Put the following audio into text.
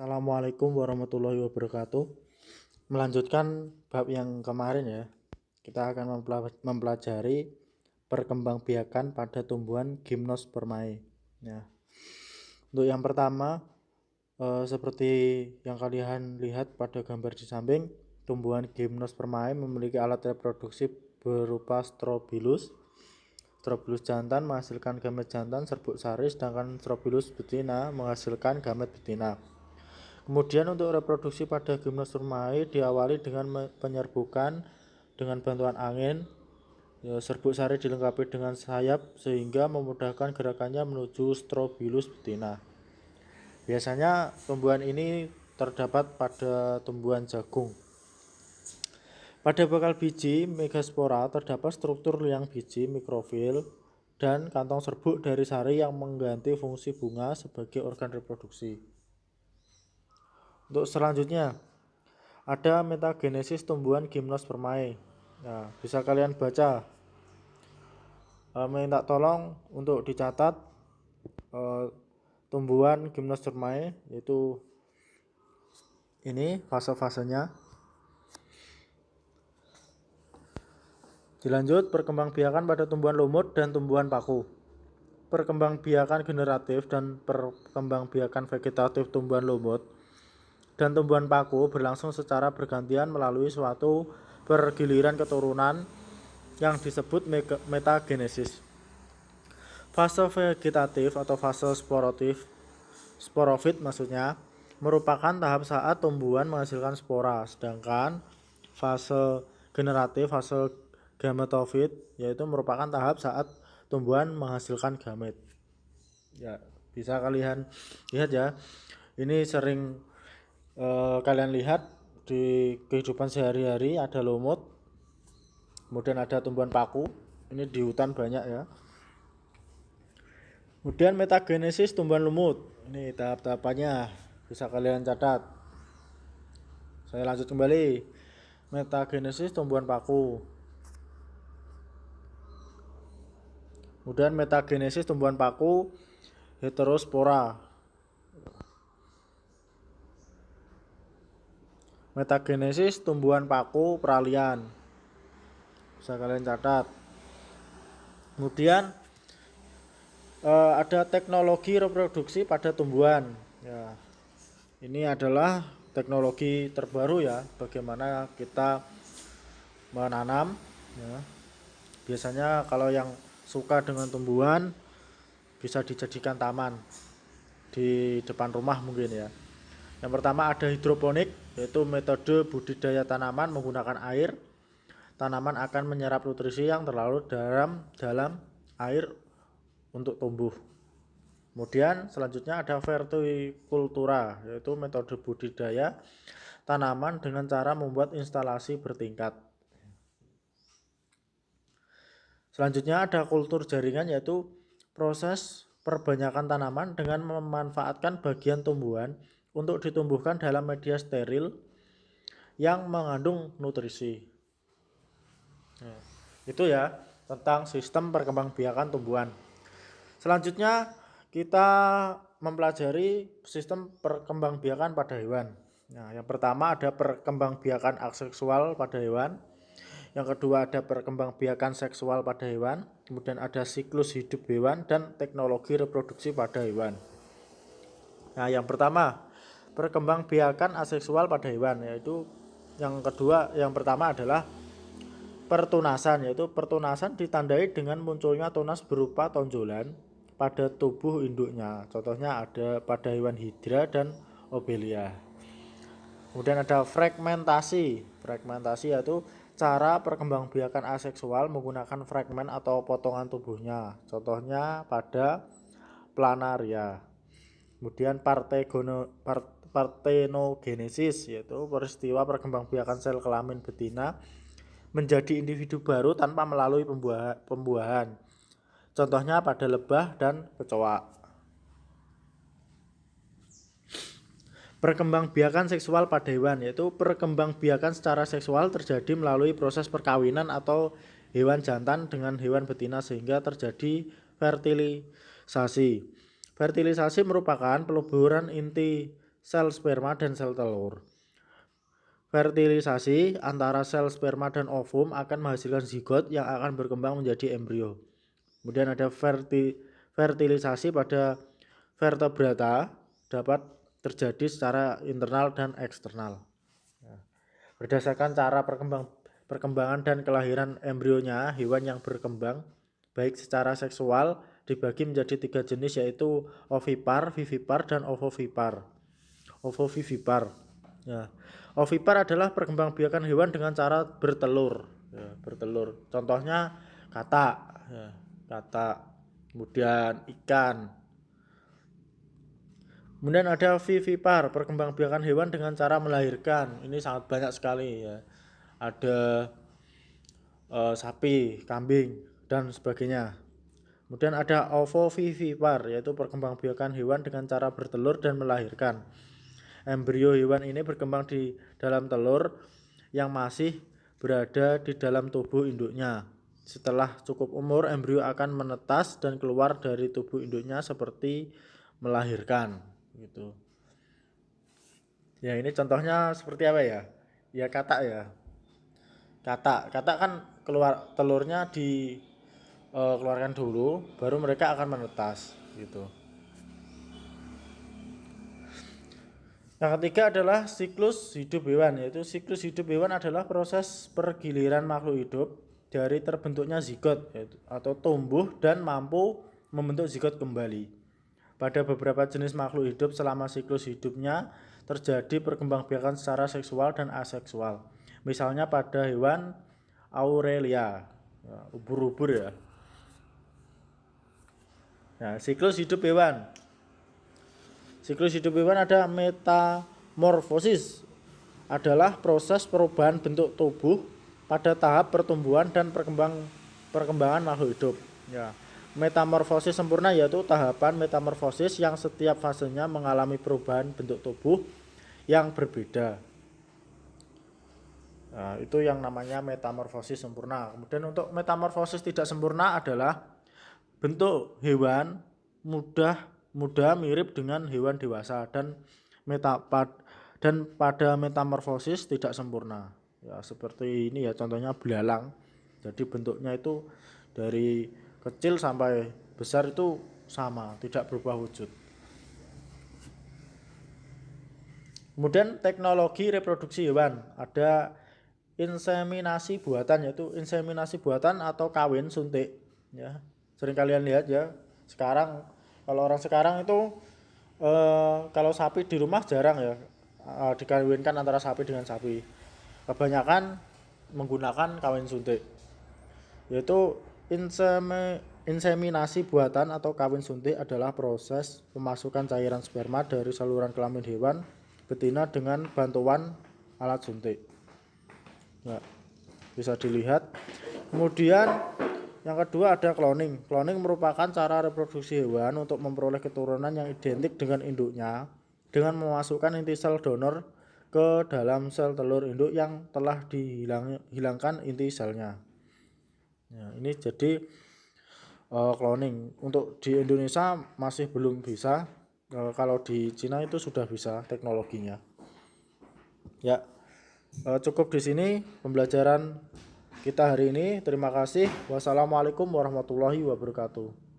Assalamualaikum warahmatullahi wabarakatuh. Melanjutkan bab yang kemarin ya, kita akan mempelajari perkembangbiakan pada tumbuhan Gymnospermae. Ya. Untuk yang pertama, seperti yang kalian lihat pada gambar di samping, tumbuhan Gymnospermae memiliki alat reproduksi berupa strobilus. Strobilus jantan menghasilkan gamet jantan serbuk sari, sedangkan strobilus betina menghasilkan gamet betina. Kemudian untuk reproduksi pada Gymnospermae diawali dengan penyerbukan dengan bantuan angin. Serbuk sari dilengkapi dengan sayap sehingga memudahkan gerakannya menuju strobilus betina. Biasanya tumbuhan ini terdapat pada tumbuhan jagung. Pada bakal biji megaspora terdapat struktur liang biji mikrofil dan kantong serbuk dari sari yang mengganti fungsi bunga sebagai organ reproduksi. Untuk selanjutnya ada metagenesis tumbuhan Gymnospermae. Nah, bisa kalian baca. Minta tolong untuk dicatat tumbuhan Gymnospermae, yaitu ini fase-fasenya. Dilanjut perkembangbiakan pada tumbuhan lumut dan tumbuhan paku. Perkembangbiakan generatif dan perkembangbiakan vegetatif tumbuhan lumut dan tumbuhan paku berlangsung secara bergantian melalui suatu pergiliran keturunan yang disebut metagenesis. Fase vegetatif atau fase sporofit maksudnya merupakan tahap saat tumbuhan menghasilkan spora, sedangkan fase generatif, fase gametofit yaitu merupakan tahap saat tumbuhan menghasilkan gamet. Ya, bisa kalian lihat ya. Ini sering kalian lihat di kehidupan sehari-hari, ada lumut, kemudian ada tumbuhan paku, ini di hutan banyak ya. Kemudian metagenesis tumbuhan lumut, ini tahap-tahapannya bisa kalian catat. Saya lanjut kembali. Metagenesis tumbuhan paku, kemudian metagenesis tumbuhan paku heterospora, metagenesis tumbuhan paku peralihan, bisa kalian catat. Kemudian ada teknologi reproduksi pada tumbuhan. Ya, ini adalah teknologi terbaru ya, bagaimana kita menanam. Ya. Biasanya kalau yang suka dengan tumbuhan bisa dijadikan taman di depan rumah mungkin ya. Yang pertama ada hidroponik, yaitu metode budidaya tanaman menggunakan air. Tanaman akan menyerap nutrisi yang terlarut dalam air untuk tumbuh. Kemudian selanjutnya ada vertikultura, yaitu metode budidaya tanaman dengan cara membuat instalasi bertingkat. Selanjutnya ada kultur jaringan, yaitu proses perbanyakan tanaman dengan memanfaatkan bagian tumbuhan untuk ditumbuhkan dalam media steril yang mengandung nutrisi. Nah, itu ya tentang sistem perkembangbiakan tumbuhan. Selanjutnya kita mempelajari sistem perkembangbiakan pada hewan. Nah, yang pertama ada perkembangbiakan aseksual pada hewan. Yang kedua ada perkembangbiakan seksual pada hewan. Kemudian ada siklus hidup hewan dan teknologi reproduksi pada hewan. Nah, yang pertama perkembangbiakan aseksual pada hewan, yaitu yang pertama adalah pertunasan, yaitu pertunasan ditandai dengan munculnya tunas berupa tonjolan pada tubuh induknya. Contohnya ada pada hewan hidra dan obelia. Kemudian ada fragmentasi. Fragmentasi yaitu cara perkembangbiakan aseksual menggunakan fragmen atau potongan tubuhnya. Contohnya pada planaria. Kemudian partenogenesis, yaitu peristiwa perkembangbiakan sel kelamin betina menjadi individu baru tanpa melalui pembuahan. Contohnya pada lebah dan kecoa. Perkembangbiakan seksual pada hewan, yaitu perkembangbiakan secara seksual terjadi melalui proses perkawinan atau hewan jantan dengan hewan betina sehingga terjadi fertilisasi. Fertilisasi merupakan peleburan inti sel sperma dan sel telur. Fertilisasi antara sel sperma dan ovum akan menghasilkan zigot yang akan berkembang menjadi embrio. Kemudian ada fertilisasi pada vertebrata dapat terjadi secara internal dan eksternal. Berdasarkan cara perkembangan dan kelahiran embrionya, hewan yang berkembang baik secara seksual dibagi menjadi 3 jenis, yaitu ovipar, vivipar, dan ovovivipar. Ya. Ovipar adalah perkembangbiakan hewan dengan cara bertelur. Ya, bertelur. Contohnya katak, ya, katak. Kemudian ikan. Kemudian ada vivipar, perkembangbiakan hewan dengan cara melahirkan. Ini sangat banyak sekali ya. Ada sapi, kambing, dan sebagainya. Kemudian ada ovovivipar, yaitu perkembangbiakan hewan dengan cara bertelur dan melahirkan. Embrio hewan ini berkembang di dalam telur yang masih berada di dalam tubuh induknya. Setelah cukup umur, embrio akan menetas dan keluar dari tubuh induknya seperti melahirkan. Gitu. Ya, ini contohnya seperti apa ya? Ya katak ya. Katak kan keluar telurnya keluarkan dulu, baru mereka akan menetas gitu. Yang ketiga adalah siklus hidup hewan, yaitu siklus hidup hewan adalah proses pergiliran makhluk hidup dari terbentuknya zigot atau tumbuh dan mampu membentuk zigot kembali. Pada beberapa jenis makhluk hidup selama siklus hidupnya terjadi perkembangbiakan secara seksual dan aseksual. Misalnya pada hewan Aurelia, ubur-ubur ya. Nah, siklus hidup hewan. Siklus hidup hewan ada metamorfosis, adalah proses perubahan bentuk tubuh pada tahap pertumbuhan dan perkembangan makhluk hidup. Ya. Metamorfosis sempurna yaitu tahapan metamorfosis yang setiap fasenya mengalami perubahan bentuk tubuh yang berbeda. Nah, itu yang namanya metamorfosis sempurna. Kemudian untuk metamorfosis tidak sempurna adalah bentuk hewan muda mirip dengan hewan dewasa dan pada metamorfosis tidak sempurna. Ya, seperti ini ya, contohnya belalang. Jadi bentuknya itu dari kecil sampai besar itu sama, tidak berubah wujud. Kemudian teknologi reproduksi hewan, ada inseminasi buatan, yaitu inseminasi buatan atau kawin suntik ya. Sering kalian lihat ya, sekarang kalau orang sekarang itu kalau sapi di rumah jarang ya dikawinkan antara sapi dengan sapi. Kebanyakan menggunakan kawin suntik, yaitu inseminasi buatan atau kawin suntik adalah proses pemasukan cairan sperma dari saluran kelamin hewan betina dengan bantuan alat suntik. Nah, bisa dilihat. Kemudian yang kedua ada cloning. Cloning merupakan cara reproduksi hewan untuk memperoleh keturunan yang identik dengan induknya dengan memasukkan inti sel donor ke dalam sel telur induk yang telah dihilangkan inti selnya. Ya, ini jadi cloning. Untuk di Indonesia masih belum bisa. Kalau di Cina itu sudah bisa teknologinya. Ya, cukup di sini pembelajaran kita hari ini. Terima kasih. Wassalamualaikum warahmatullahi wabarakatuh.